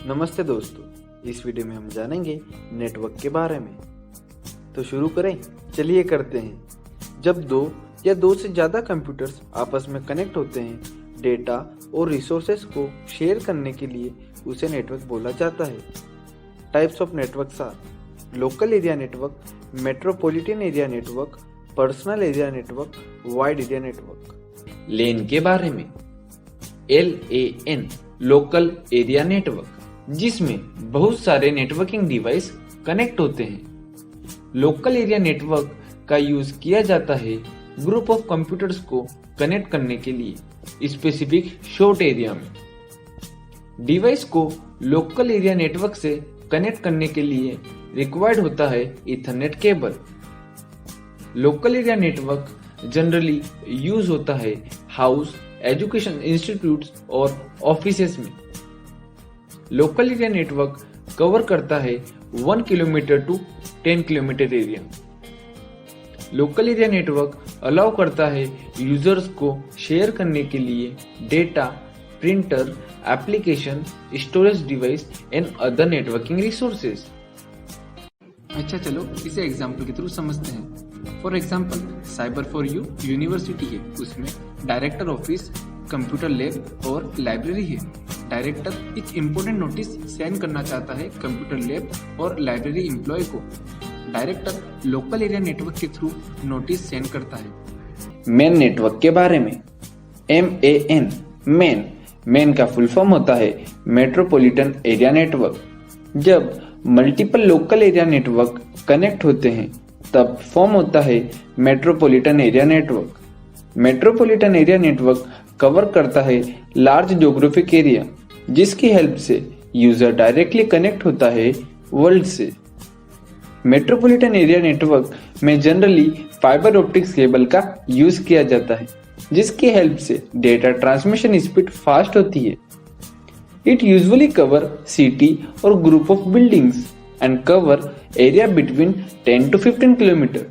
नमस्ते दोस्तों, इस वीडियो में हम जानेंगे नेटवर्क के बारे में। तो शुरू करें, चलिए करते हैं। जब दो या दो से ज़्यादा कंप्यूटर्स आपस में कनेक्ट होते हैं, डेटा और रिसोर्सेज को शेयर करने के लिए उसे नेटवर्क बोला जाता है। Types of networks are local area network, metropolitan area network, personal area network, wide area network. LAN के बारे में LAN लोकल एरिया नेटवर्क, जिसमें बहुत सारे नेटवर्किंग डिवाइस कनेक्ट होते हैं। लोकल एरिया नेटवर्क का यूज किया जाता है ग्रुप ऑफ कंप्यूटर्स को कनेक्ट करने के लिए स्पेसिफिक शॉर्ट एरिया में। डिवाइस को लोकल एरिया नेटवर्क से कनेक्ट करने के लिए रिक्वायर्ड होता है ethernet cable. Local area network generally use होता है हाउस, एजुकेशन इंस्टीट्यूट्स और ऑफिसेस में। लोकल एरिया नेटवर्क कवर करता है 1 kilometre to 10 kilometre area. Local area network allow करता है यूजर्स को शेयर करने के लिए data, printer, application, storage device and other networking resources. अच्छा, चलो इसे एग्जाम्पल के थ्रू समझते हैं। For example, cyber for U university है, उसमें डायरेक्टर ऑफिस, कंप्यूटर लैब और लाइब्रेरी है। डायरेक्टर एक इम्पोर्टेंट नोटिस सेंड करना चाहता है कंप्यूटर लैब और लाइब्रेरी एम्प्लॉय को। डायरेक्टर लोकल एरिया नेटवर्क के थ्रू नोटिस सेंड करता है। मेन नेटवर्क के बारे में MAN मेन का फुल फॉर्म होता है मेट्रोपॉलिटन एरिया नेटवर्क। जब multiple local area network connect होते हैं तब फॉर्म होता है metropolitan area network. Metropolitan area network cover करता है लार्ज ज्योग्राफिक एरिया, जिसकी हेल्प से यूजर डायरेक्टली कनेक्ट होता है वर्ल्ड से। मेट्रोपॉलिटन एरिया नेटवर्क में जनरली फाइबर ऑप्टिक्स केबल का यूज किया जाता है, जिसकी हेल्प से डेटा ट्रांसमिशन स्पीड फास्ट होती है। इट यूजुअली कवर सिटी और group of buildings and cover area between 10 to 15 kilometre.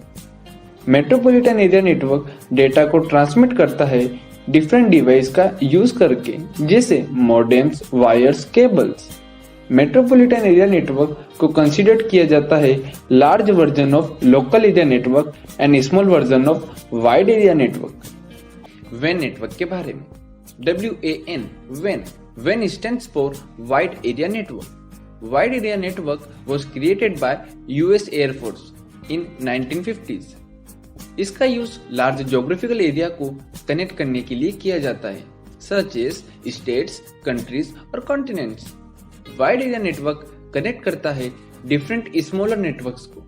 Metropolitan area network data को ट्रांसमिट करता है डिफरेंट डिवाइस का यूज करके, जैसे modems, wires, cables. Metropolitan area network को कंसीडर किया जाता है large version of local area network and small version of wide area network. वैन नेटवर्क के बारे में WAN WAN stands for Wide Area Network. Wide Area Network was created by US Air Force in 1950s. इसका use large geographical area को connect करने के लिए किया जाता है, सच एज स्टेट्स, कंट्रीज और continents. Wide area network connect करता है डिफरेंट स्मॉलर नेटवर्क्स को,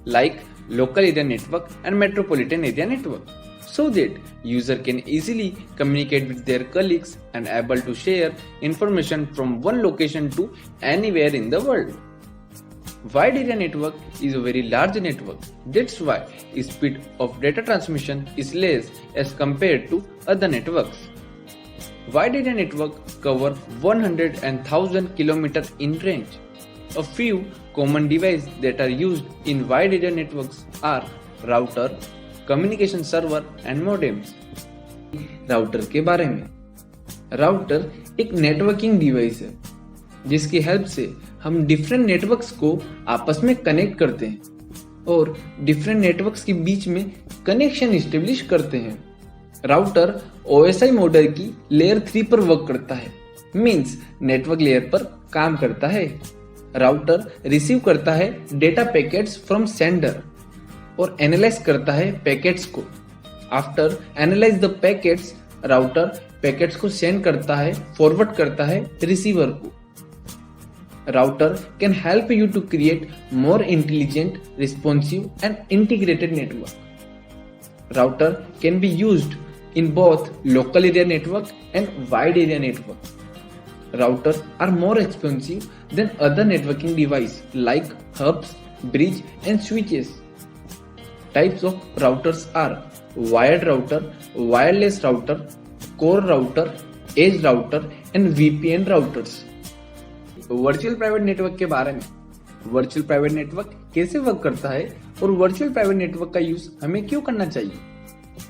like local area network and metropolitan area network, so that user can easily communicate with their colleagues and able to share information from one location to anywhere in the world. Wide area network is a very large network. That's why speed of data transmission is less as compared to other networks. Wide area network cover 100 and 1000 kilometers in range. A few common devices that are used in wide area networks are router, communication server and modems. Router के बारे में router एक networking device है, जिसकी help से हम different networks को आपस में कनेक्ट करते हैं और डिफरेंट नेटवर्क्स के बीच में कनेक्शन एस्टेब्लिश करते हैं। राउटर OSI मॉडल की लेयर 3 पर वर्क करता है, मींस नेटवर्क लेयर पर काम करता है। राउटर रिसीव करता है डेटा पैकेट्स फ्रॉम सेंडर और एनालाइज करता है पैकेट्स को। After analyse the packets, router packets को सेंड करता है, फॉरवर्ड करता है रिसीवर को। Router can help you to create more intelligent, responsive and integrated network. Router can be used in both local area network and wide area network. Router are more expensive than other networking device like hubs, bridge and switches. Types of routers are wired router, wireless router, core router, edge router and VPN routers. Virtual private network के बारे में virtual private network कैसे work करता है और virtual private network का use हमें क्यों करना चाहिए,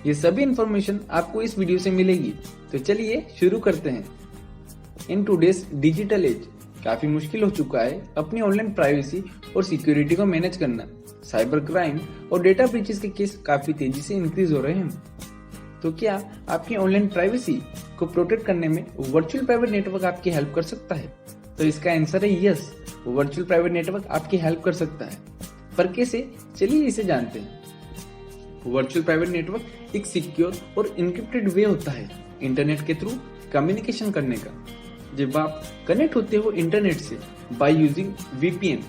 ये सभी इंफॉर्मेशन आपको इस वीडियो से मिलेगी। तो चलिए शुरू करते हैं। In today's digital age, काफी मुश्किल हो चुका है अपनी ऑनलाइन प्राइवेसी और सिक्योरिटी को मैनेज करना। साइबर क्राइम और डेटा ब्रीचेस के केस काफी तेजी से इंक्रीज हो रहे हैं। तो क्या आपकी ऑनलाइन प्राइवेसी को प्रोटेक्ट करने में वर्चुअल प्राइवेट नेटवर्क आपकी हेल्प कर सकता है? तो इसका आंसर है यस, वर्चुअल प्राइवेट नेटवर्क आपकी हेल्प कर सकता है। पर कैसे? चलिए इसे जानते हैं। वर्चुअल प्राइवेट नेटवर्क एक सिक्योर और इनक्रिप्टेड वे होता है इंटरनेट के थ्रू कम्युनिकेशन करने का। जब आप कनेक्ट होते हो इंटरनेट से बाय यूजिंग वीपीएन,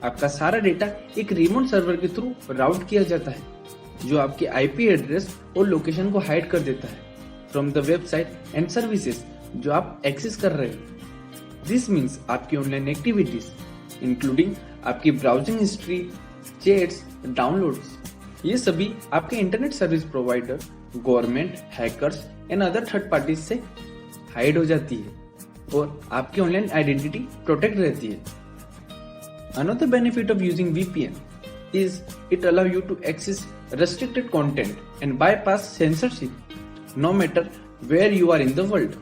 आपका सारा डेटा एक रिमोट सर्वर के थ्रू राउट किया जाता है, जो आपके आईपी एड्रेस और लोकेशन को हाइड कर देता है from the website and services जो आप एक्सेस कर रहे हो। दिस मीन्स आपकी ऑनलाइन एक्टिविटीज इंक्लूडिंग आपकी ब्राउजिंग हिस्ट्री, चैट्स, डाउनलोड्स, ये सभी आपके internet service provider, government, hackers and other third parties से हाइड हो जाती है और आपकी ऑनलाइन आइडेंटिटी प्रोटेक्ट रहती है। Another benefit of using VPN is it allow you to access restricted content and bypass censorship no matter where you are in the world,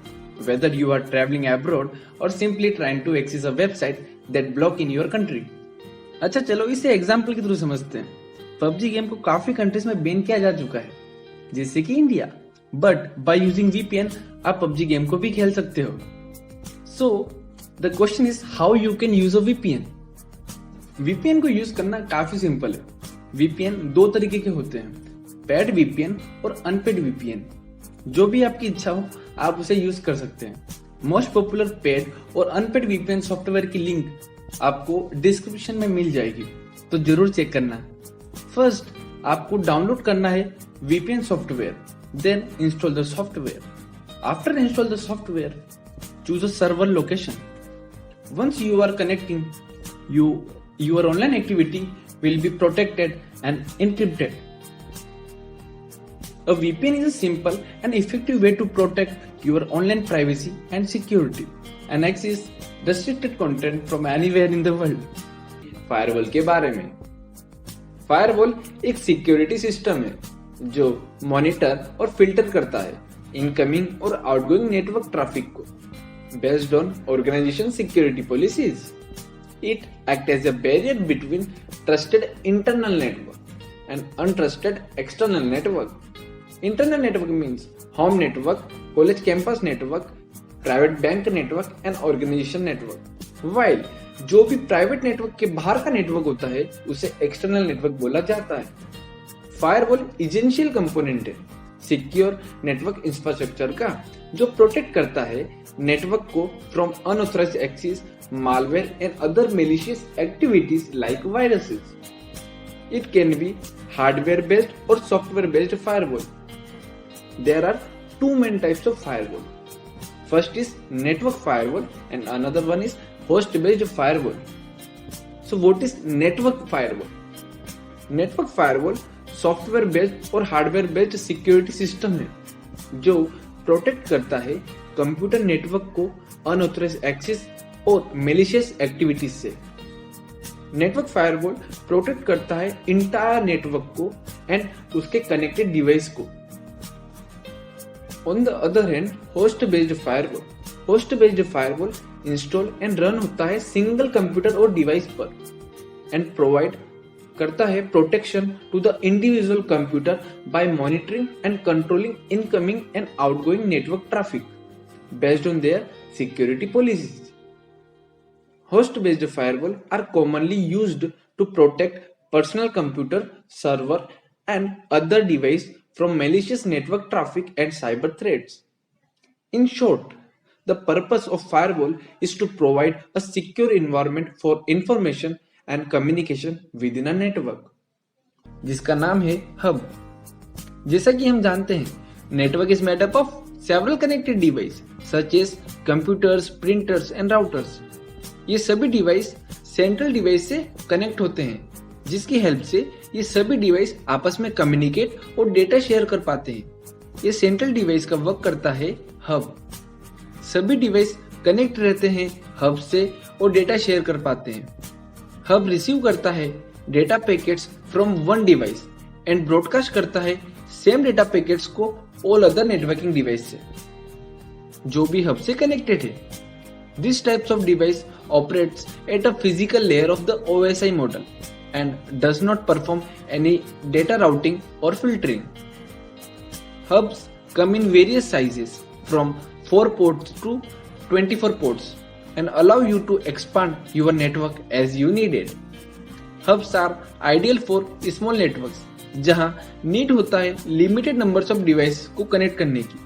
whether you are traveling abroad or simply trying to access a website that block in your country. अच्छा चलो इसे example के through समझते हैं। PUBG game को काफी countries में ban किया जा चुका है, जैसे कि India, but by using VPN आप PUBG गेम को भी खेल सकते हो। So the question is how you can use a VPN. VPN को यूज करना काफी सिंपल है। VPN दो तरीके के होते हैं, पेड VPN और अनपेड VPN। जो भी आपकी इच्छा हो आप उसे यूज कर सकते हैं। मोस्ट पॉपुलर पेड और अनपेड VPN सॉफ्टवेयर की लिंक आपको डिस्क्रिप्शन में मिल जाएगी, तो जरूर चेक करना। फर्स्ट आपको डाउनलोड करना है VPN software, then install the software. After install the software, choose a server location. Once you are connecting, your online activity will be protected and encrypted. A VPN is a simple and effective way to protect your online privacy and security and access restricted content from anywhere in the world. Firewall के बारे में। Firewall एक security system है जो monitor और filter करता है incoming और आउटगोइंग नेटवर्क ट्रैफिक को based on organization security policies. It acts as a barrier between trusted internal network and untrusted external network. Internal network means home network, college campus network, private bank network and organization network. While जो भी private network के बाहर का network होता है उसे external network बोला जाता है। फायरवॉल इसेंशियल कंपोनेंट है सिक्योर नेटवर्क इंफ्रास्ट्रक्चर का, जो प्रोटेक्ट करता है नेटवर्क को from unauthorised access, malware and other malicious activities like viruses. It can be hardware based or software based firewall. There are two main types of firewall. First is network firewall and another one is host based firewall. So what is network firewall? Network firewall software based और hardware based security system है जो protect करता है computer network को unauthorised access और malicious activities से। Network firewall protect करता है इंटायर नेटवर्क को एंड उसके कनेक्टेड डिवाइस को। On the other hand host based firewall install and run होता है सिंगल कंप्यूटर और डिवाइस पर एंड प्रोवाइड करता है protection to the individual computer by monitoring and controlling incoming and outgoing network traffic based on their security policies. Host based firewall are commonly used to protect personal computer, server and other device from malicious network traffic and cyber threats. In short, the purpose of firewall is to provide a secure environment for information and communication within a network, जिसका नाम है hub. जैसा कि हम जानते हैं, network is made up of several connected device such as computers, printers and routers. ये सभी डिवाइस सेंट्रल डिवाइस से कनेक्ट होते हैं, जिसकी हेल्प से ये सभी डिवाइस आपस में कम्युनिकेट और डेटा शेयर कर पाते हैं। ये सेंट्रल डिवाइस का वर्क करता है हब। सभी डिवाइस कनेक्ट रहते हैं हब से और डेटा शेयर कर पाते हैं। हब रिसीव करता है data packets from one device and broadcast करता है सेम डेटा पैकेट्स को ऑल अदर नेटवर्किंग डिवाइस से जो भी हब से कनेक्टेड है। These types of device operates at a physical layer of the OSI model and does not perform any data routing or filtering. Hubs come in various sizes from 4 ports to 24 ports and allow you to expand your network as you need it. Hubs are ideal for small networks जहां need होता है limited numbers of devices को connect करने की,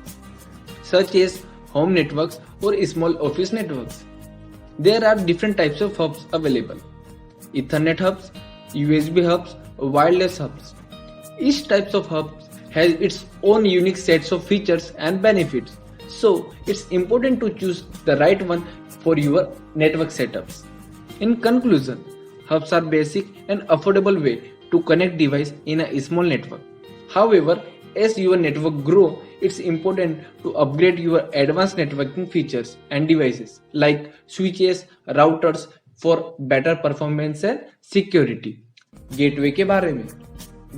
such as home networks or small office networks. There are different types of hubs available: Ethernet hubs, USB hubs, wireless hubs. Each types of hubs has its own unique sets of features and benefits, so it's important to choose the right one for your network setups. In conclusion, hubs are basic and affordable way to connect device in a small network. However, as your network grow, it's important to upgrade your advanced networking features and devices like switches, routers for better performance and security. Gateway के बारे में,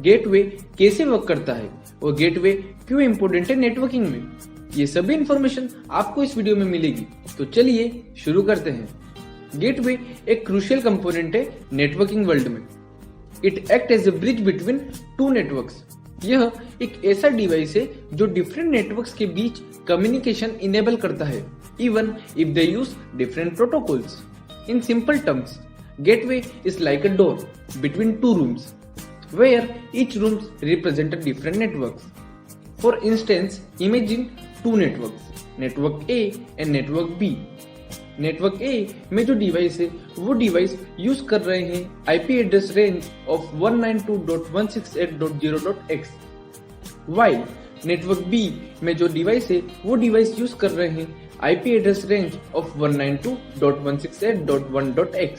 gateway कैसे work करता है और gateway क्यों important है networking में, ये सभी इंफॉर्मेशन आपको इस वीडियो में मिलेगी। तो चलिए शुरू करते हैं। गेटवे एक क्रूशियल कंपोनेंट है नेटवर्किंग वर्ल्ड में। It act as a bridge between two networks. यह एक ऐसा डिवाइस है जो डिफरेंट नेटवर्क्स के बीच कम्युनिकेशन इनेबल करता है, even if they use different protocols. In simple terms, gateway is like a door between two rooms where each rooms represent a different networks. For instance, imagine two networks, network A and network B. Network A में जो device है वो device use कर रहे हैं IP address range of 192.168.0.x, while network B में जो device है वो डिवाइस यूज कर रहे हैं IP address range of 192.168.1.x।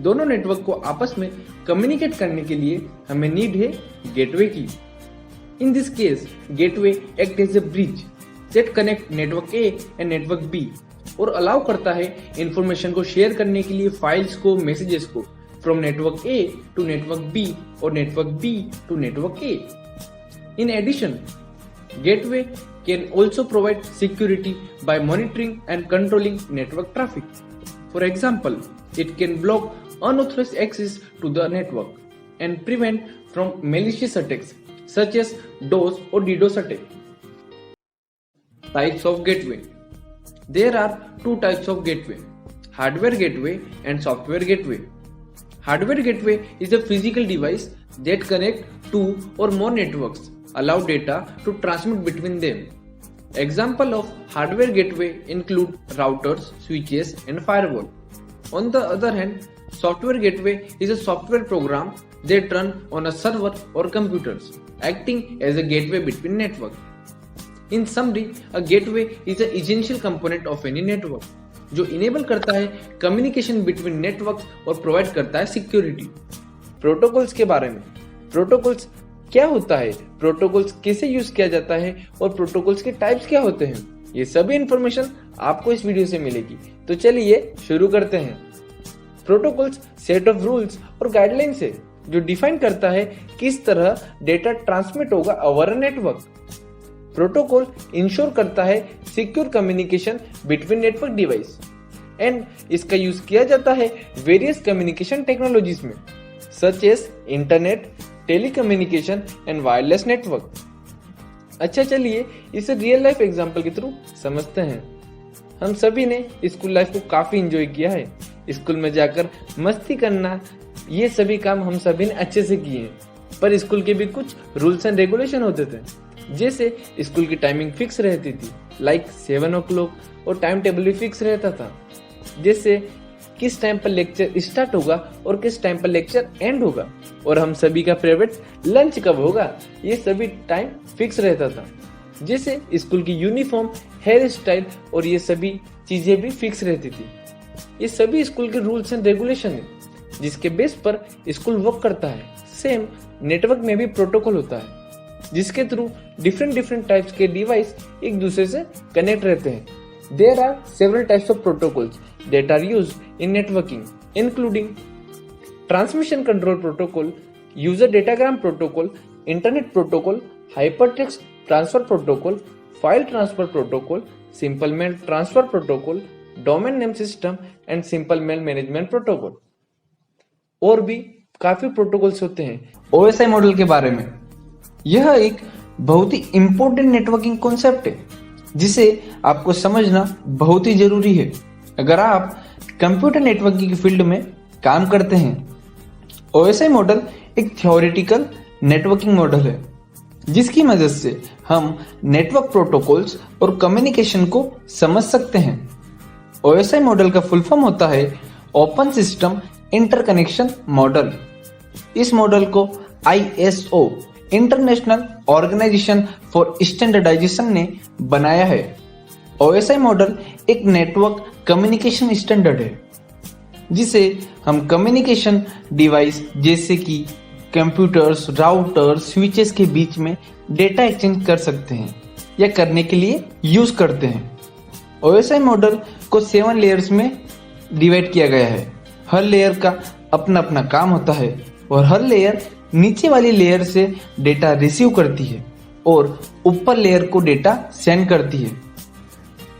दोनों नेटवर्क को आपस में कम्युनिकेट करने के लिए हमें नीड है गेटवे की। In this case, gateway act as a bridge that connect network A and network B और अलाउ करता है इंफॉर्मेशन को शेयर करने के लिए फाइल्स को, मैसेजेस को from network A to network B और network B to network A. In addition, gateway can also provide security by monitoring and controlling network traffic. For example, it can block unauthorized access to the network and prevent from malicious attacks such as DOS or DDoS attack. Types of gateway. There are two types of gateway: hardware gateway and software gateway. Hardware gateway is a physical device that connect two or more networks, allow data to transmit between them. Example of hardware gateway include routers, switches, and firewall. On the other hand, software gateway is a software program that run on a server or computers, acting as a gateway between networks. In summary, a gateway is an essential component of any network, जो enable करता है communication between networks और provide करता है security. Protocols के बारे में, protocols क्या होता है, प्रोटोकॉल्स कैसे यूज किया जाता है और प्रोटोकॉल्स के टाइप्स क्या होते हैं, ये सभी इंफॉर्मेशन आपको इस वीडियो से मिलेगी। तो चलिए शुरू करते हैं। प्रोटोकॉल्स सेट ऑफ रूल्स और गाइडलाइंस है जो डिफाइन करता है किस तरह डेटा ट्रांसमिट होगा over a network. Protocol ensure करता है secure communication between network device and इसका यूज किया जाता है वेरियस कम्युनिकेशन टेक्नोलॉजीज में, such as internet, telecommunication and wireless network. अच्छा, चलिए इसे रियल लाइफ एग्जांपल के थ्रू समझते हैं। हम सभी ने स्कूल लाइफ को काफी एंजॉय किया है। स्कूल में जाकर मस्ती करना, ये सभी काम हम सभी ने अच्छे से किए हैं। पर स्कूल के भी कुछ रूल्स एंड रेगुलेशन होते थे, जैसे स्कूल की टाइमिंग फिक्स रहती थी लाइक 7 o'clock और टाइम टेबल भी फिक्स रहता था, जैसे किस टाइम पर लेक्चर स्टार्ट होगा और किस टाइम पर लेक्चर एंड होगा, और हम सभी का फेवरेट लंच कब होगा, ये सभी टाइम फिक्स रहता था। जैसे स्कूल की यूनिफॉर्म, हेयर स्टाइल और ये सभी चीजें भी फिक्स रहती थी। ये सभी स्कूल के रूल्स एंड रेगुलेशन है जिसके बेस पर स्कूल वर्क करता है। सेम नेटवर्क में भी प्रोटोकॉल होता है जिसके थ्रू डिफरेंट टाइप्स के डिवाइस एक दूसरे से कनेक्ट रहते हैं। There are several types of protocols that are used in networking, including transmission control protocol, user datagram protocol, internet protocol, hypertext transfer protocol, file transfer protocol, simple mail transfer protocol, domain name system and simple mail management protocol. और भी काफी protocols होते हैं OSI model के बारे में। यह एक बहुत ही इंपॉर्टेंट नेटवर्किंग कॉन्सेप्ट है जिसे आपको समझना बहुत ही जरूरी है अगर आप कंप्यूटर नेटवर्किंग की फील्ड में काम करते हैं। ओएसआई मॉडल एक थ्योरेटिकल नेटवर्किंग मॉडल है जिसकी मदद से हम नेटवर्क प्रोटोकॉल्स और कम्युनिकेशन को समझ सकते हैं। ओएसआई मॉडल का फुल फॉर्म होता है ओपन सिस्टम इंटरकनेक्शन मॉडल। इस मॉडल को ISO international organisation for standardisation ने बनाया है। ओएसआई मॉडल एक नेटवर्क कम्युनिकेशन स्टैंडर्ड है जिसे हम कम्युनिकेशन डिवाइस जैसे कि कंप्यूटर्स, राउटर, स्विचेस के बीच में डेटा एक्सचेंज कर सकते हैं या करने के लिए यूज करते हैं। ओएसआई मॉडल को 7 लेयर्स में डिवाइड किया गया है। हर लेयर का अपना अपना काम होता है और हर लेयर नीचे वाली लेयर से डेटा रिसीव करती है और ऊपर लेयर को डेटा सेंड करती है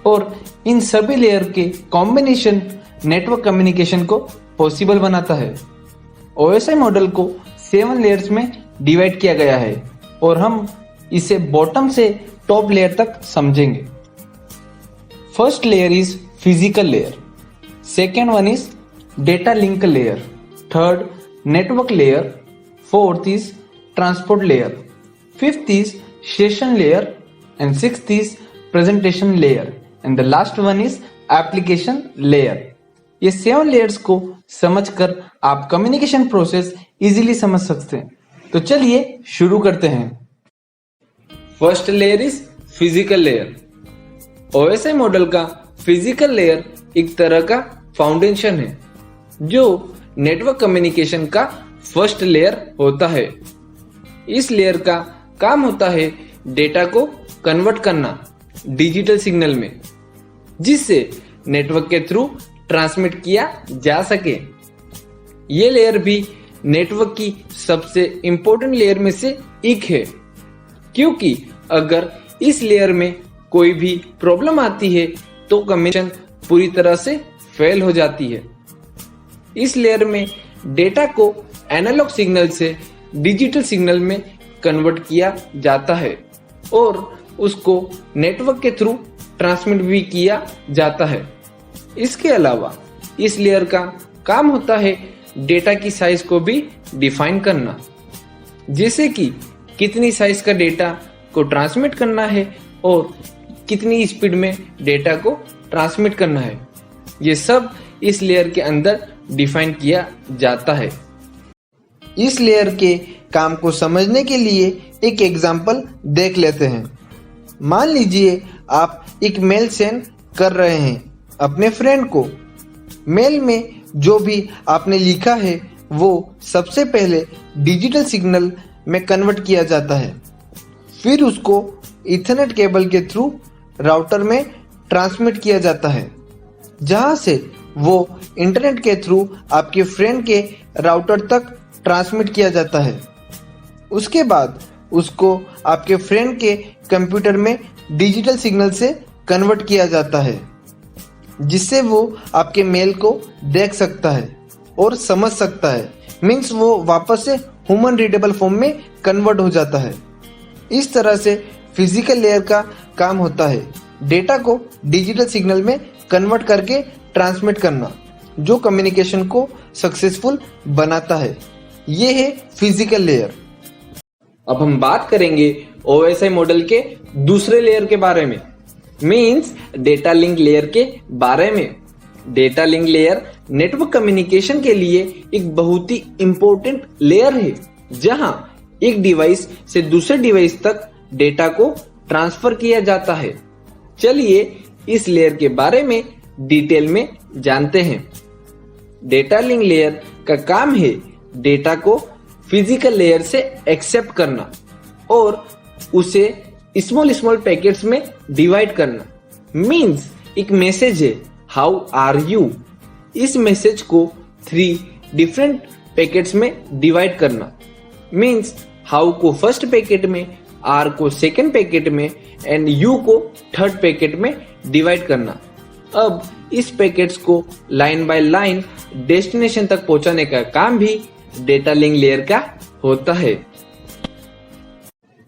और इन सभी लेयर के कॉम्बिनेशन नेटवर्क कम्युनिकेशन को पॉसिबल बनाता है। ओएसआई मॉडल को 7 लेयर्स में डिवाइड किया गया है और हम इसे बॉटम से टॉप लेयर तक समझेंगे। First layer is physical layer, second one is data link layer, third network layer, fourth is transport layer, fifth is session layer and sixth is presentation layer and the last one is application layer. ये 7 layers को समझकर आप communication process easily समझ सकते हैं। तो चलिए शुरू करते हैं। First layer is physical layer. OSI model का फिजिकल लेयर एक तरह का फाउंडेशन है जो नेटवर्क कम्युनिकेशन का फर्स्ट लेयर होता है। इस लेयर का काम होता है डेटा को कन्वर्ट करना डिजिटल सिग्नल में जिससे नेटवर्क के थ्रू ट्रांसमिट किया जा सके। ये लेयर भी नेटवर्क की सबसे इंपॉर्टेंट लेयर में से एक है क्योंकि अगर इस लेयर में कोई भी प्रॉब्लम आती है तो कम्युनिकेशन पूरी तरह से फेल हो जाती है। इस लेयर में डेटा को एनालॉग सिग्नल से डिजिटल सिग्नल में कन्वर्ट किया जाता है और उसको नेटवर्क के थ्रू ट्रांसमिट भी किया जाता है। इसके अलावा इस लेयर का काम होता है डेटा की साइज को भी डिफाइन करना, जैसे कि कितनी साइज का डेटा को ट्रांसमिट करना है और कितनी स्पीड में डेटा को ट्रांसमिट करना है। ये सब इस लेयर के अंदर डिफाइन किया जाता है। इस लेयर के काम को समझने के लिए एक एग्जाम्पल देख लेते हैं। मान लीजिए आप एक मेल सेंड कर रहे हैं अपने फ्रेंड को। मेल में जो भी आपने लिखा है वो सबसे पहले डिजिटल सिग्नल में कन्वर्ट किया जाता है, फिर उसको ईथरनेट केबल के थ्रू राउटर में ट्रांसमिट किया जाता है जहां से वो इंटरनेट के थ्रू आपके फ्रेंड के राउटर तक ट्रांसमिट किया जाता है। उसके बाद उसको आपके फ्रेंड के कंप्यूटर में डिजिटल सिग्नल से कन्वर्ट किया जाता है जिससे वो आपके मेल को देख सकता है और समझ सकता है। मीन्स वो वापस से ह्यूमन रीडेबल फॉर्म में कन्वर्ट हो जाता है। इस तरह से फिजिकल लेयर का काम होता है डेटा को डिजिटल सिग्नल में कन्वर्ट करके ट्रांसमिट करना जो कम्युनिकेशन को सक्सेसफुल बनाता है। ये है फिजिकल लेयर। अब हम बात करेंगे ओएसआई मॉडल के दूसरे लेयर के बारे में, मींस डेटा लिंक लेयर के बारे में। Data link layer network communication के लिए एक बहुत ही इंपॉर्टेंट लेयर है जहां एक डिवाइस से दूसरे डिवाइस तक डेटा को ट्रांसफर किया जाता है। चलिए इस लेयर के बारे में डिटेल में जानते हैं। डेटा लिंक लेयर का काम है डेटा को फिजिकल लेयर से एक्सेप्ट करना और उसे स्मॉल स्मॉल पैकेट्स में डिवाइड करना। मींस एक मैसेज है हाउ आर यू, इस मैसेज को 3 डिफरेंट पैकेट्स में डिवाइड करना। मींस हाउ को फर्स्ट पैकेट में, आर को सेकेंड पैकेट में एंड यू को थर्ड पैकेट में डिवाइड करना। अब इस पैकेट्स को लाइन बाय लाइन डेस्टिनेशन तक पहुंचाने का काम भी डेटा लिंक लेयर का होता है।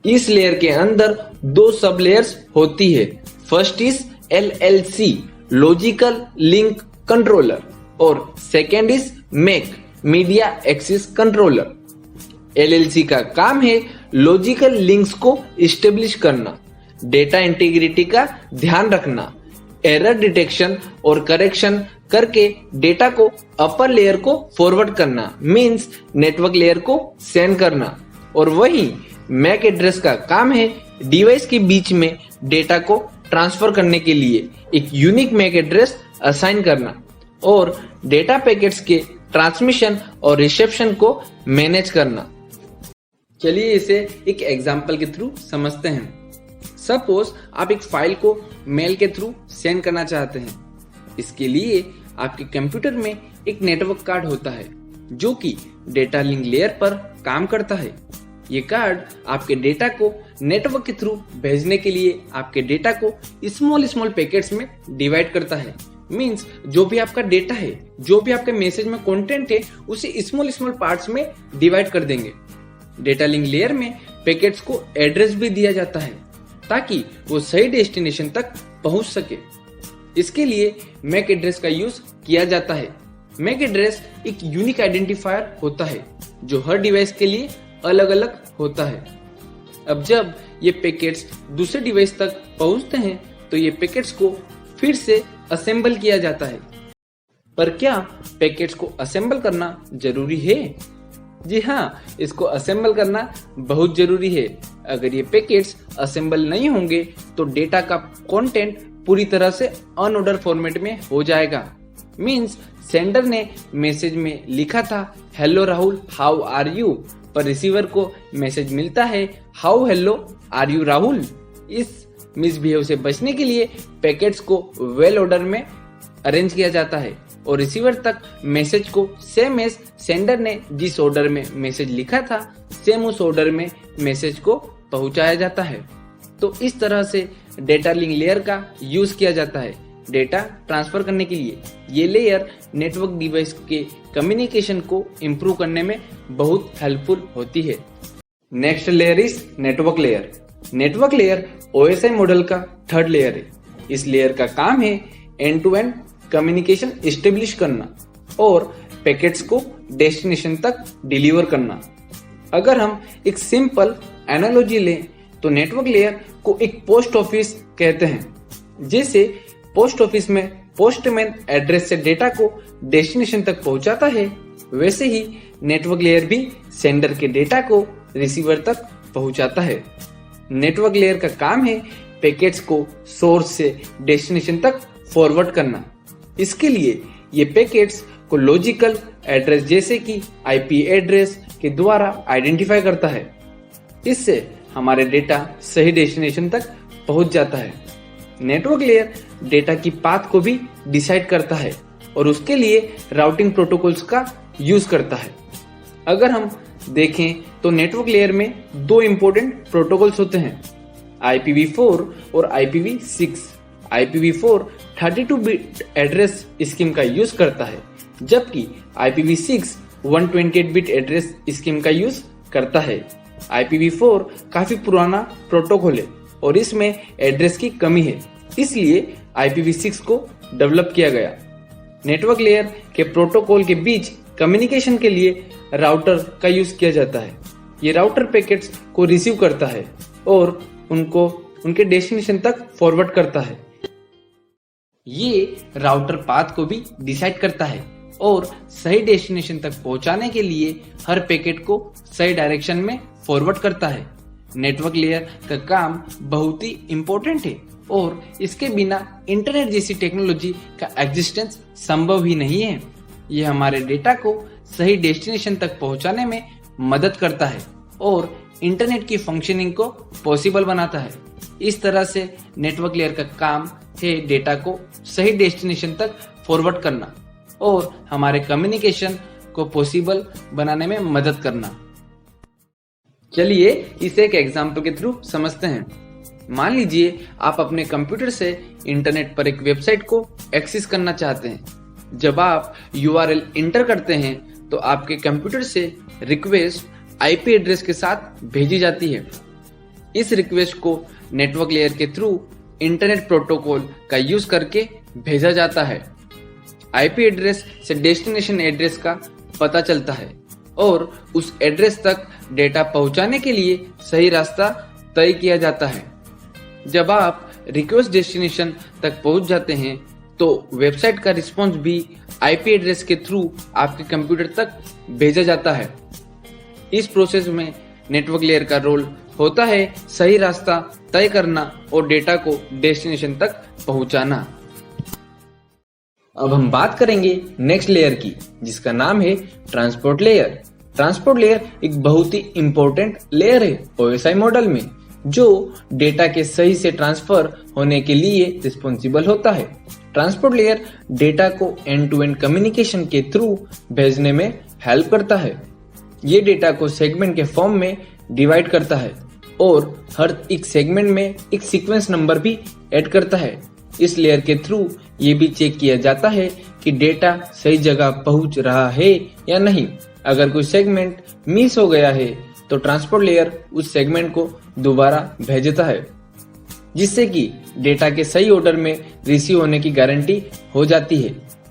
इस लेयर के अंदर दो सब लेयर्स होती है। First is LLC logical link controller और second is MEC media access controller. LLC का काम है लॉजिकल लिंक्स को इस्टेब्लिश करना, डेटा इंटीग्रिटी का ध्यान रखना, एरर डिटेक्शन और करेक्शन करके डेटा को अपर लेयर को फॉरवर्ड करना, मींस नेटवर्क लेयर को सेंड करना। और वहीं मैक एड्रेस का काम है डिवाइस के बीच में डेटा को ट्रांसफर करने के लिए एक यूनिक मैक एड्रेस असाइन करना और डेटा पैकेट्स के ट्रांसमिशन और रिसेप्शन को मैनेज करना। चलिए इसे एक एग्जांपल के थ्रू समझते हैं। सपोज आप एक फाइल को मेल के थ्रू सेंड करना चाहते हैं। इसके लिए आपके कंप्यूटर में एक नेटवर्क कार्ड होता है जो कि डेटा लिंक लेयर पर काम करता है। ये कार्ड आपके डेटा को नेटवर्क के थ्रू भेजने के लिए आपके डेटा को स्मॉल पैकेट्स में डिवाइड करता है। मींस जो भी आपका डेटा है, जो भी आपके मैसेज में कंटेंट है, उसे स्मॉल पार्ट्स में डिवाइड कर देंगे। डेटा लिंक लेयर में पैकेट्स को एड्रेस भी दिया जाता है ताकि वो सही डेस्टिनेशन तक पहुंच सके। इसके लिए मैक एड्रेस का यूज किया जाता है। मैक एड्रेस एक यूनिक आइडेंटिफायर होता है जो हर डिवाइस के लिए अलग अलग होता है। अब जब ये पैकेट्स दूसरे डिवाइस तक पहुंचते हैं तो ये पैकेट्स को फिर से असेंबल किया जाता है। पर क्या पैकेट्स को असेंबल करना जरूरी है? जी हाँ, इसको असेंबल करना बहुत जरूरी है। अगर ये पैकेट्स असेंबल नहीं होंगे तो डेटा का कंटेंट पूरी तरह से अनऑर्डर फॉर्मेट में हो जाएगा। मींस सेंडर ने मैसेज में लिखा था hello Rahul how are you, पर रिसीवर को मैसेज मिलता है how hello are you Rahul. इस मिसबिहेव से बचने के लिए पैकेट्स को वेल ऑर्डर में अरेंज किया जाता है और रिसीवर तक मैसेज को सेम एज सेंडर ने जिस ऑर्डर में मैसेज लिखा था सेम उस ऑर्डर में मैसेज को पहुंचाया जाता है। तो इस तरह से डेटा लिंक लेयर का यूज किया जाता है डेटा ट्रांसफर करने के लिए। ये लेयर नेटवर्क डिवाइस के कम्युनिकेशन को इम्प्रूव करने में बहुत हेल्पफुल होती है। Next layer is network layer. Network layer OSI model का थर्ड लेयर है। इस लेयर का काम है end to end communication establish करना और पैकेट्स को डेस्टिनेशन तक डिलीवर करना। अगर हम एक सिंपल एनालॉजी लें तो नेटवर्क लेयर को एक पोस्ट ऑफिस कहते हैं। जैसे पोस्ट ऑफिस में पोस्टमैन एड्रेस से डेटा को डेस्टिनेशन तक पहुंचाता है, वैसे ही नेटवर्क लेयर भी सेंडर के डेटा को रिसीवर तक पहुंचाता है। नेटवर्क लेयर का काम है पैकेट्स को सोर्स से डेस्टिनेशन तक फॉरवर्ड करना। इसके लिए ये पैकेट्स को लॉजिकल एड्रेस जैसे कि IP एड्रेस के द्वारा आइडेंटिफाई करता है। इससे हमारे डेटा सही डेस्टिनेशन तक पहुंच जाता है। नेटवर्क लेयर डेटा की पाथ को भी डिसाइड करता है और उसके लिए राउटिंग प्रोटोकॉल्स का यूज करता है। अगर हम देखें तो नेटवर्क लेयर में दो इंपॉर्टेंट प्रोटोकॉल्स होते हैं, IPv4 और IPv6। IPv4 32 bit address scheme का यूज करता है, जबकि IPv6 128 बिट एड्रेस स्कीम का यूज करता है। IPv4 काफी पुराना प्रोटोकॉल है और इसमें एड्रेस की कमी है, इसलिए IPv6 को डेवलप किया गया। नेटवर्क लेयर के प्रोटोकॉल के बीच कम्युनिकेशन के लिए राउटर का यूज किया जाता है। ये राउटर पैकेट्स को रिसीव करता है और उनको उनके डेस्टिनेशन तक फॉरवर्ड करता है। ये राउटर पाथ को भी डिसाइड करता है और सही डेस्टिनेशन तक पहुंचाने के लिए हर पैकेट को सही डायरेक्शन में फॉरवर्ड करता है। नेटवर्क लेयर का काम बहुत ही इम्पोर्टेंट है और इसके बिना इंटरनेट जैसी टेक्नोलॉजी का एग्जिस्टेंस संभव ही नहीं है। ये हमारे डेटा को सही डेस्टिनेशन तक पहुंचाने में मदद करता है और इंटरनेट की फंक्शनिंग को पॉसिबल बनाता है। इस तरह से नेटवर्क लेयर का काम है डेटा को सही डेस्टिनेशन तक फॉरवर्ड करना और हमारे कम्युनिकेशन को पॉसिबल बनाने में मदद करना। चलिए इसे एक एग्जाम्पल के थ्रू समझते हैं। मान लीजिए आप अपने कंप्यूटर से इंटरनेट पर एक वेबसाइट को एक्सेस करना चाहते हैं। जब आप URL इंटर करते हैं तो आपके कंप्यूटर से रिक्वेस्ट IP एड्रेस के साथ भेजी जाती है। इस रिक्वेस्ट को नेटवर्क लेयर के थ्रू इंटरनेट प्रोटोकॉल का यूज करके भेजा जाता है। IP एड्रेस से डेस्टिनेशन एड्रेस का पता चलता है और उस एड्रेस तक डेटा पहुंचाने के लिए सही रास्ता तय किया जाता है। जब आप रिक्वेस्ट डेस्टिनेशन तक पहुंच जाते हैं तो वेबसाइट का रिस्पॉन्स भी IP एड्रेस के थ्रू आपके कंप्यूटर तक भेजा जाता है। इस प्रोसेस में नेटवर्क लेयर का रोल होता है सही रास्ता तय करना और डेटा को डेस्टिनेशन तक पहुंचाना। अब हम बात करेंगे नेक्स्ट लेयर की, जिसका नाम है ट्रांसपोर्ट लेयर। ट्रांसपोर्ट लेयर एक बहुत ही इंपॉर्टेंट लेयर है OSI मॉडल में, जो डेटा के सही से ट्रांसफर होने के लिए रिस्पॉन्सिबल होता है। ट्रांसपोर्ट लेयर डेटा को एंड टू एंड कम्युनिकेशन के थ्रू भेजने में हेल्प करता है। ये डेटा को सेगमेंट के फॉर्म में डिवाइड करता है और हर एक सेगमेंट में एक सीक्वेंस नंबर भी ऐड करता है। इस लेयर के थ्रू ये भी चेक किया जाता है कि डेटा सही जगह पहुंच रहा है या नहीं। अगर कोई सेगमेंट मिस हो गया है तो ट्रांसपोर्ट लेयर उस सेगमेंट को दोबारा भेजता है, जिससे कि डेटा के सही ऑर्डर में रिसीव होने की गारंटी हो जाती है।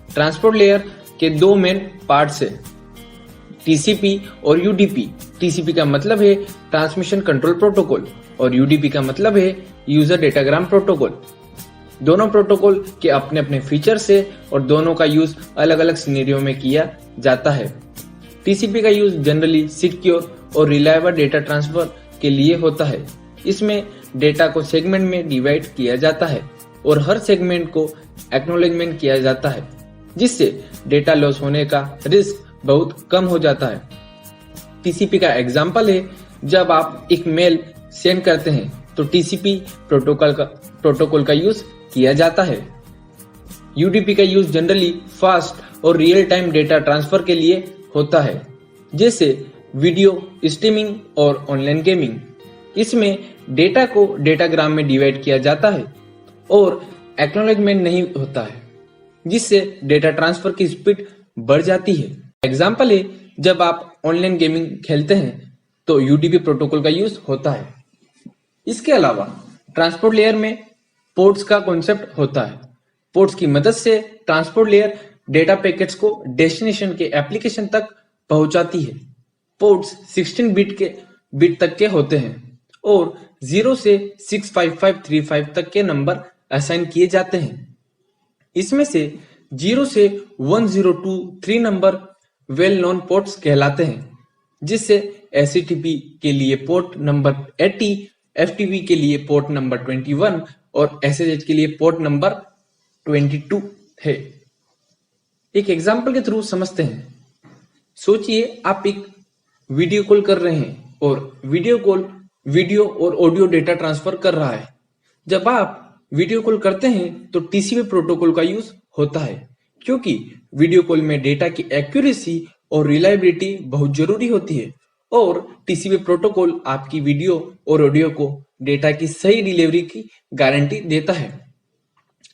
ट्रांसपोर्ट लेयर के दो मेन पार्ट्स है, TCP और UDP। TCP का मतलब है ट्रांसमिशन कंट्रोल प्रोटोकॉल और UDP का मतलब है यूजर डेटाग्राम प्रोटोकॉल। दोनों प्रोटोकॉल के अपने अपने फीचर्स है और दोनों का यूज अलग अलग सिनेरियो में किया जाता है। TCP का यूज जनरली सिक्योर और रिलायबल डेटा ट्रांसफर के लिए होता है। इसमें डेटा को सेगमेंट में डिवाइड किया जाता है और हर सेगमेंट को एक्नॉलेजमेंट किया जाता है, जिससे डेटा लॉस होने का रिस्क बहुत कम हो जाता है। TCP का एग्जाम्पल है, जब आप एक मेल सेंड करते हैं तो TCP प्रोटोकॉल का यूज किया जाता है। UDP का यूज जनरली फास्ट और रियल टाइम डेटा ट्रांसफर के लिए होता है, जैसे वीडियो स्ट्रीमिंग और ऑनलाइन गेमिंग। इसमें डेटा को डेटाग्राम में डिवाइड किया जाता है और एक्नॉलेजमेंट नहीं होता है, जिससे डेटा ट्रांसफर की स्पीड बढ़ जाती है। एग्जाम्पल है, जब आप ऑनलाइन गेमिंग खेलते हैं तो UDP प्रोटोकॉल का यूज होता है। इसके अलावा ट्रांसपोर्ट लेयर में पोर्ट्स का कॉन्सेप्ट होता है। पोर्ट्स की मदद से ट्रांसपोर्ट लेयर डेटा पैकेट्स को डेस्टिनेशन के एप्लीकेशन तक पहुंचाती है। पोर्ट्स 16 बिट तक के होते हैं और 0 से 65535 तक के नंबर असाइन किए जाते हैं। इसमें से 0 से 1023 नंबर वेल नोन पोर्ट्स कहलाते हैं, जिससे HTTP के लिए पोर्ट नंबर 80, FTP के लिए पोर्ट नंबर 21 और SSH के लिए पोर्ट नंबर 22 है। एक एग्जाम्पल के थ्रू समझते हैं। सोचिए आप एक वीडियो कॉल कर रहे हैं और वीडियो कॉल वीडियो और ऑडियो डेटा ट्रांसफर कर रहा है। जब आप वीडियो कॉल करते हैं तो TCP प्रोटोकॉल का यूज होता है, क्योंकि वीडियो कॉल में डेटा की एक्यूरेसी और रिलायबिलिटी बहुत जरूरी होती है और TCP प्रोटोकॉल आपकी वीडियो और ऑडियो को डेटा की सही डिलीवरी की गारंटी देता है।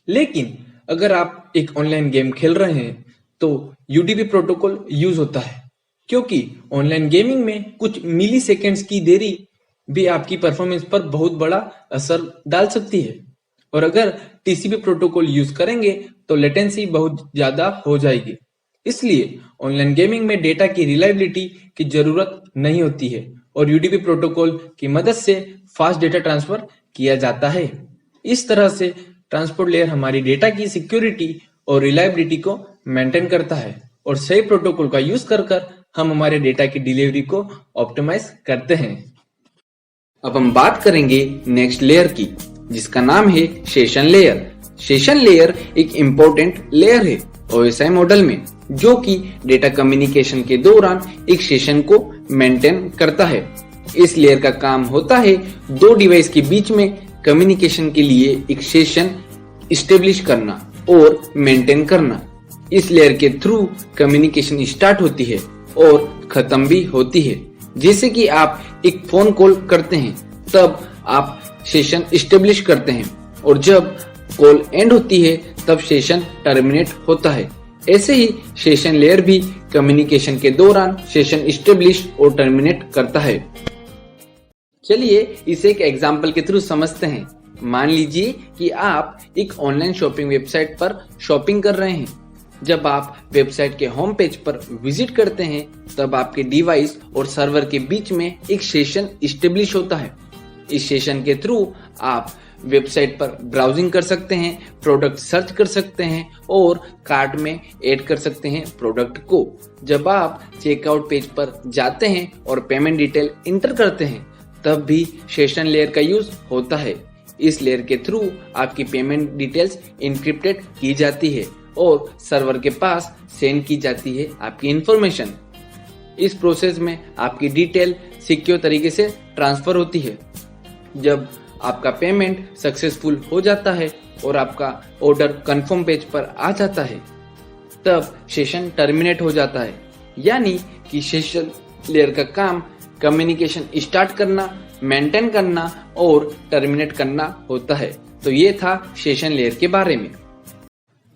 लेकिन अगर आप एक ऑनलाइन गेम खेल रहे हैं तो UDP प्रोटोकॉल यूज होता है, क्योंकि ऑनलाइन गेमिंग में कुछ मिली सेकेंड्स की देरी भी आपकी परफॉर्मेंस पर बहुत बड़ा असर डाल सकती है। और अगर TCP प्रोटोकॉल यूज करेंगे तो लेटेंसी बहुत ज्यादा हो जाएगी। इसलिए ऑनलाइन गेमिंग में डेटा की रिलायबिलिटी की जरूरत नहीं होती है और UDP प्रोटोकॉल की मदद से फास्ट डेटा ट्रांसफर किया जाता है। इस तरह से ट्रांसपोर्ट लेयर हमारी डेटा की सिक्योरिटी और रिलायबिलिटी को मेंटेन करता है और सही प्रोटोकॉल का यूज कर हम हमारे डेटा की डिलीवरी को ऑप्टिमाइज करते हैं। अब हम बात करेंगे नेक्स्ट लेयर की, जिसका नाम है सेशन लेयर। सेशन लेयर एक इम्पोर्टेंट लेयर है OSI मॉडल में, जो कि डेटा कम्युनिकेशन के दौरान एक सेशन को मेंटेन करता है। इस लेयर का काम होता है दो डिवाइस के बीच में कम्युनिकेशन के लिए एक सेशन इस्टेब्लिश करना और मेंटेन करना। इस लेयर के थ्रू कम्युनिकेशन स्टार्ट होती है और खत्म भी होती है। जैसे कि आप एक फोन कॉल करते हैं, तब आप सेशन इस्टेब्लिश करते हैं और जब कॉल एंड होती है तब सेशन टर्मिनेट होता है। ऐसे ही सेशन लेयर भी कम्युनिकेशन के दौरान सेशन इस्टेब्लिश और टर्मिनेट करता है। चलिए इसे एक एग्जांपल के थ्रू समझते हैं। मान लीजिए कि आप एक ऑनलाइन शॉपिंग वेबसाइट पर शॉपिंग कर रहे हैं। जब आप वेबसाइट के होम पेज पर विजिट करते हैं तब आपके डिवाइस और सर्वर के बीच में एक सेशन इस्टेब्लिश होता है। इस सेशन के थ्रू आप वेबसाइट पर ब्राउजिंग कर सकते हैं, प्रोडक्ट सर्च कर सकते हैं और कार्ट में ऐड कर सकते हैं प्रोडक्ट को। जब आप चेकआउट पेज पर जाते हैं और पेमेंट डिटेल इंटर करते हैं तब भी सेशन लेयर का यूज होता है। इस लेयर के थ्रू आपकी पेमेंट डिटेल्स इंक्रिप्टेड की जाती है और सर्वर के पास सेंड की जाती है आपकी इंफॉर्मेशन। इस प्रोसेस में आपकी डिटेल सिक्योर तरीके से ट्रांसफर होती है। जब आपका पेमेंट सक्सेसफुल हो जाता है और आपका ऑर्डर कंफर्म पेज पर आ जाता है तब सेशन टर्मिनेट हो जाता है। यानी कि सेशन लेयर का काम कम्युनिकेशन स्टार्ट करना, मेंटेन करना और टर्मिनेट करना होता है। तो ये था सेशन लेयर के बारे में।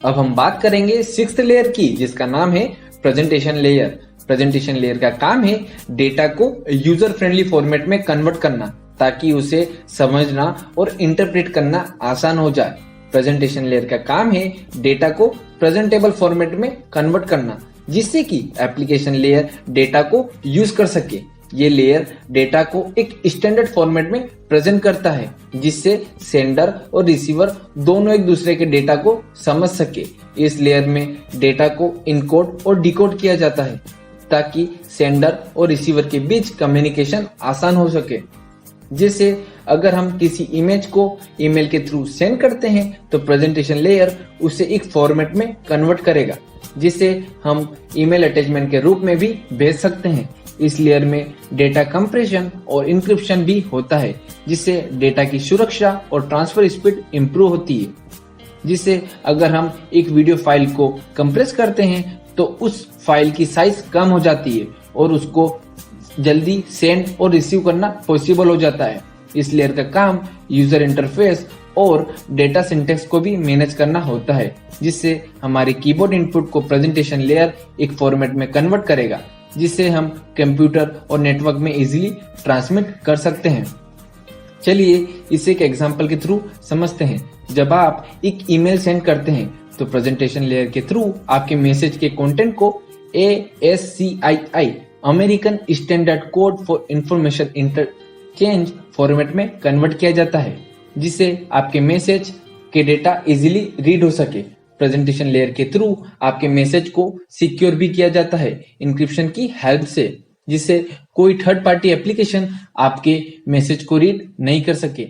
अब हम बात करेंगे 6th लेयर की, जिसका नाम है प्रेजेंटेशन लेयर। प्रेजेंटेशन लेयर का काम है डेटा को यूजर फ्रेंडली फॉर्मेट में कन्वर्ट करना ताकि उसे समझना और इंटरप्रेट करना आसान हो जाए। प्रेजेंटेशन लेयर का काम है डेटा को प्रेजेंटेबल फॉर्मेट में कन्वर्ट करना जिससे कि एप्लीकेशन लेयर डेटा को यूज कर सके। ये लेयर डेटा को एक स्टैंडर्ड फॉर्मेट में प्रेजेंट करता है जिससे सेंडर और रिसीवर दोनों एक दूसरे के डेटा को समझ सके। इस लेयर में डेटा को इनकोड और डिकोड किया जाता है ताकि सेंडर और रिसीवर के बीच कम्युनिकेशन आसान हो सके। जैसे अगर हम किसी इमेज को ईमेल के थ्रू सेंड करते हैं तो प्रेजेंटेशन लेयर उसे एक फॉर्मेट में कन्वर्ट करेगा जिसे हम ईमेल अटैचमेंट के रूप में भी भेज सकते हैं। इस लेयर में डेटा कंप्रेशन और इंक्रिप्शन भी होता है जिससे डेटा की सुरक्षा और ट्रांसफर स्पीड इंप्रूव होती है। जिससे अगर हम एक वीडियो फाइल को कंप्रेस करते हैं तो उस फाइल की साइज कम हो जाती है और उसको जल्दी सेंड और रिसीव करना पॉसिबल हो जाता है। इस लेयर का काम यूजर इंटरफेस और डेटा सिंटेक्स को भी मैनेज करना होता है जिससे हमारे कीबोर्ड इनपुट को प्रेजेंटेशन लेयर एक फॉर्मेट में कन्वर्ट करेगा जिससे हम कंप्यूटर और नेटवर्क में इजीली ट्रांसमिट कर सकते हैं। चलिए इसे एक एग्जांपल के थ्रू समझते हैं। जब आप एक ईमेल सेंड करते हैं तो प्रेजेंटेशन लेयर के थ्रू आपके मैसेज के कंटेंट को ASCII American standard code for information interchange format में कन्वर्ट किया जाता है जिससे आपके मैसेज के डेटा इजीली रीड हो सके। प्रेजेंटेशन लेयर के थ्रू आपके मैसेज को सिक्योर भी किया जाता है इंक्रिप्शन की हेल्प से जिससे कोई थर्ड पार्टी एप्लीकेशन आपके मैसेज को रीड नहीं कर सके।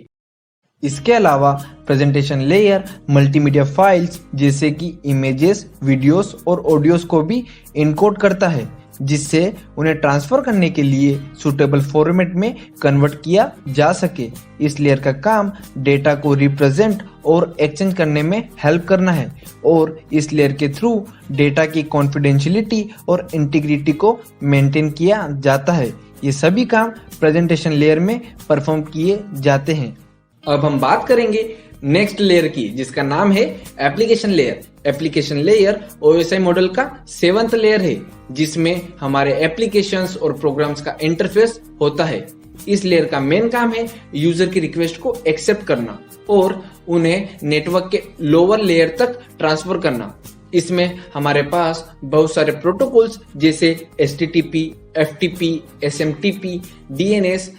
इसके अलावा प्रेजेंटेशन लेयर मल्टीमीडिया फाइल्स जैसे कि इमेजेस, वीडियोस और ऑडियोस को भी इनकोड करता है जिससे उन्हें ट्रांसफर करने के लिए सुटेबल फॉर्मेट में कन्वर्ट किया जा सके। इस लेयर का काम डेटा को रिप्रेजेंट और एक्सचेंज करने में हेल्प करना है और इस लेयर के थ्रू डेटा की कॉन्फिडेंशियलिटी और इंटीग्रिटी को मेंटेन किया जाता है। ये सभी काम प्रेजेंटेशन लेयर में परफॉर्म किए जाते हैं। अब हम बात करेंगे नेक्स्ट लेयर की, जिसका नाम है application layer. Application layer OSI model का 7th लेयर है जिसमें हमारे एप्लीकेशंस और प्रोग्राम्स का इंटरफेस होता है। इस लेयर का मेन काम है यूजर की रिक्वेस्ट को एक्सेप्ट करना और उन्हें नेटवर्क के लोअर लेयर तक ट्रांसफर करना। इसमें हमारे पास बहुत सारे प्रोटोकॉल्स जैसे HTTP, FTP, SMTP, DNS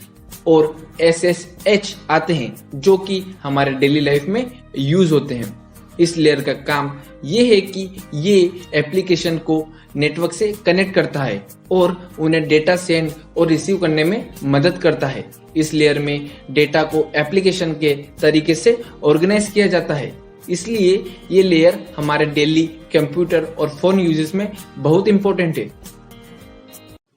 और SSH आते हैं जो कि हमारे डेली लाइफ में यूज होते हैं। इस लेयर का काम ये है कि ये एप्लीकेशन को नेटवर्क से कनेक्ट करता है और उन्हें डेटा सेंड और रिसीव करने में मदद करता है। इस लेयर में डेटा को एप्लीकेशन के तरीके से ऑर्गेनाइज किया जाता है, इसलिए ये लेयर हमारे डेली कंप्यूटर और फोन यूजेस में बहुत इंपॉर्टेंट है।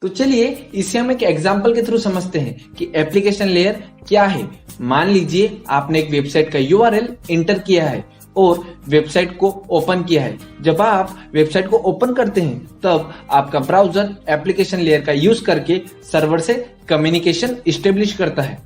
तो चलिए इसे हम एक एग्जांपल के थ्रू समझते हैं कि एप्लीकेशन लेयर क्या है। मान लीजिए आपने एक वेबसाइट का URL इंटर किया है और वेबसाइट को ओपन किया है। जब आप वेबसाइट को ओपन करते हैं तब आपका ब्राउजर एप्लीकेशन लेयर का यूज करके सर्वर से कम्युनिकेशन एस्टेब्लिश करता है।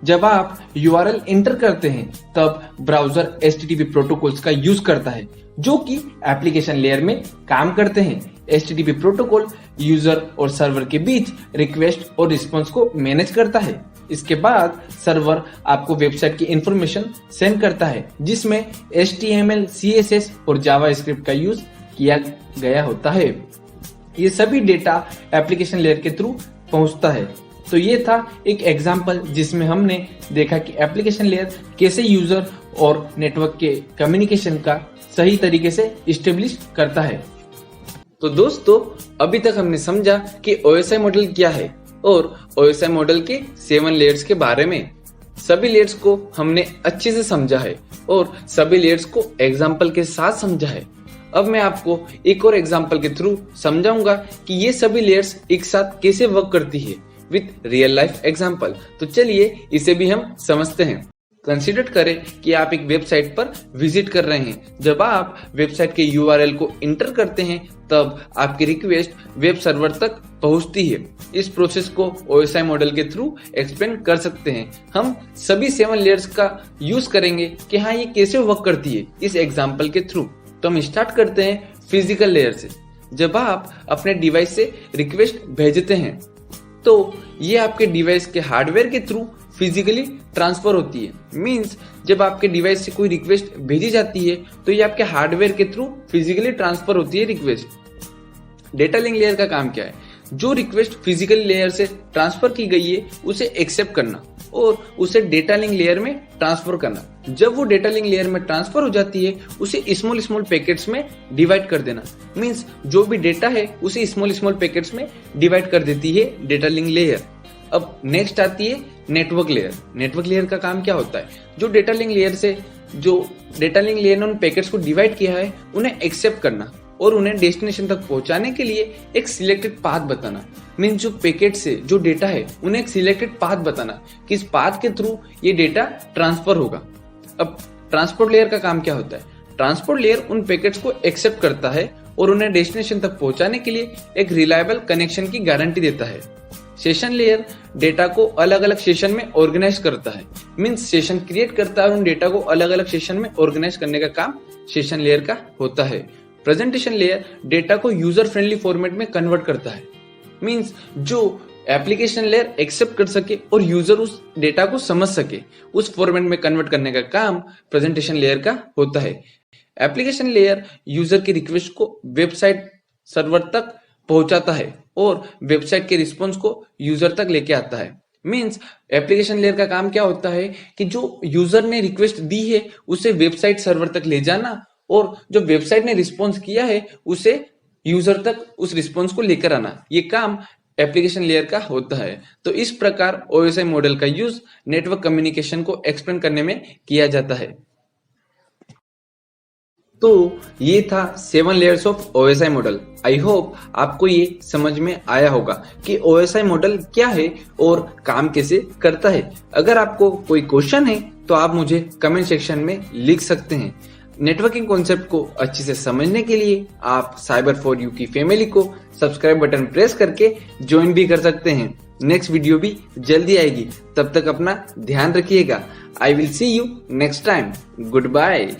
जब आप URL इंटर करते हैं तब ब्राउजर HTTP प्रोटोकॉल्स का यूज करता है जो कि एप्लीकेशन लेयर में काम करते हैं। HTTP प्रोटोकॉल यूजर और सर्वर के बीच रिक्वेस्ट और रिस्पॉन्स को मैनेज करता है। इसके बाद सर्वर आपको वेबसाइट की इंफॉर्मेशन सेंड करता है जिसमें HTML, CSS और जावास्क्रिप्ट का यूज किया गया होता है। ये सभी डेटा एप्लीकेशन लेयर के थ्रू पहुंचता है। तो ये था एक एग्जांपल जिसमें हमने देखा कि एप्लीकेशन लेयर कैसे यूजर और नेटवर्क के कम्युनिकेशन का सही तरीके से इस्टेब्लिश करता है। तो दोस्तों, अभी तक हमने समझा कि OSI मॉडल क्या है और OSI मॉडल के 7 लेयर्स के बारे में। सभी लेयर्स को हमने अच्छे से समझा है और सभी लेयर्स को एग्जाम्पल के साथ समझा है। अब मैं आपको एक और एग्जाम्पल के थ्रू समझाऊंगा कि ये सभी लेयर्स एक साथ कैसे वर्क करती है विथ रियल लाइफ एग्जाम्पल। तो चलिए इसे भी हम समझते हैं। कंसीडर करें कि आप एक वेबसाइट पर विजिट कर रहे हैं। जब आप वेबसाइट के URL को इंटर करते हैं तब आपकी रिक्वेस्ट वेब सर्वर तक पहुंचती है। इस प्रोसेस को OSI मॉडल के थ्रू एक्सप्लेन कर सकते हैं। हम सभी 7 लेयर्स का यूज करेंगे कि हाँ ये कैसे वर्क करती है इस एग्जाम्पल के थ्रू। तो हम स्टार्ट करते हैं फिजिकल लेयर से। जब आप अपने डिवाइस से रिक्वेस्ट भेजते हैं तो ये आपके डिवाइस के हार्डवेयर के थ्रू फिजिकली ट्रांसफर होती है। मींस जब आपके डिवाइस से कोई रिक्वेस्ट भेजी जाती है तो ये आपके हार्डवेयर के थ्रू फिजिकली ट्रांसफर होती है रिक्वेस्ट। डेटा लिंक लेयर का काम क्या है? जो रिक्वेस्ट फिजिकल लेयर से ट्रांसफर की गई है उसे एक्सेप्ट करना और उसे डेटा लिंक लेयर में ट्रांसफर करना। जब वो डेटा लिंक लेयर में ट्रांसफर हो जाती है उसे स्मॉल स्मॉल पैकेट्स में डिवाइड कर देना। मींस जो भी डेटा है उसे स्मॉल स्मॉल पैकेट्स में डिवाइड कर देती है डेटा लिंक लेयर। अब नेक्स्ट आती है नेटवर्क लेयर। नेटवर्क लेयर का काम क्या होता है? जो डेटा लिंक लेयर ने उन पैकेट्स को डिवाइड किया है उन्हें एक्सेप्ट करना और उन्हें डेस्टिनेशन तक पहुंचाने के लिए एक सिलेक्टेड पाथ बताना। मीन्स जो पैकेट से जो डेटा है उन्हें एक सिलेक्टेड पाथ बताना कि इस पाथ के थ्रू ये डेटा ट्रांसफर होगा। अब ट्रांसपोर्ट लेयर का काम क्या होता है? ट्रांसपोर्ट लेयर उन पैकेट्स को एक्सेप्ट करता है और उन्हें डेस्टिनेशन तक पहुंचाने के लिए एक रिलायबल कनेक्शन की गारंटी देता है। सेशन लेयर डेटा को अलग अलग सेशन में ऑर्गेनाइज करता है। मीन्स सेशन क्रिएट करता है और उन डेटा को अलग अलग सेशन में ऑर्गेनाइज करने का काम सेशन लेयर का होता है। प्रेजेंटेशन लेयर डेटा को यूजर फ्रेंडली फॉर्मेट में कन्वर्ट करता है। मींस जो एप्लीकेशन लेयर एक्सेप्ट कर सके और यूजर उस डेटा को समझ सके उस फॉर्मेट में कन्वर्ट करने का काम प्रेजेंटेशन लेयर का होता है। एप्लीकेशन लेयर यूजर की रिक्वेस्ट को वेबसाइट सर्वर तक पहुंचाता है और वेबसाइट के रिस्पॉन्स को यूजर तक लेके आता है। मींस एप्लीकेशन लेयर का काम क्या होता है कि जो यूजर ने रिक्वेस्ट दी है उसे वेबसाइट सर्वर तक ले जाना और जो वेबसाइट ने रिस्पॉन्स किया है उसे यूजर तक उस रिस्पॉन्स को लेकर आना। ये काम एप्लीकेशन लेयर का होता है। तो इस प्रकार OSI मॉडल का यूज नेटवर्क कम्युनिकेशन को एक्सप्लेन करने में किया जाता है। तो ये था 7 layers of OSI model. I hope आपको ये समझ में आया होगा कि OSI मॉडल क्या है और काम कैसे करता है। अगर आपको कोई क्वेश्चन है तो आप मुझे कमेंट सेक्शन में लिख सकते हैं। नेटवर्किंग कॉन्सेप्ट को अच्छे से समझने के लिए आप Cyber4U की फैमिली को सब्सक्राइब बटन प्रेस करके ज्वाइन भी कर सकते हैं। नेक्स्ट वीडियो भी जल्दी आएगी, तब तक अपना ध्यान रखिएगा। I will see you next time. Good bye.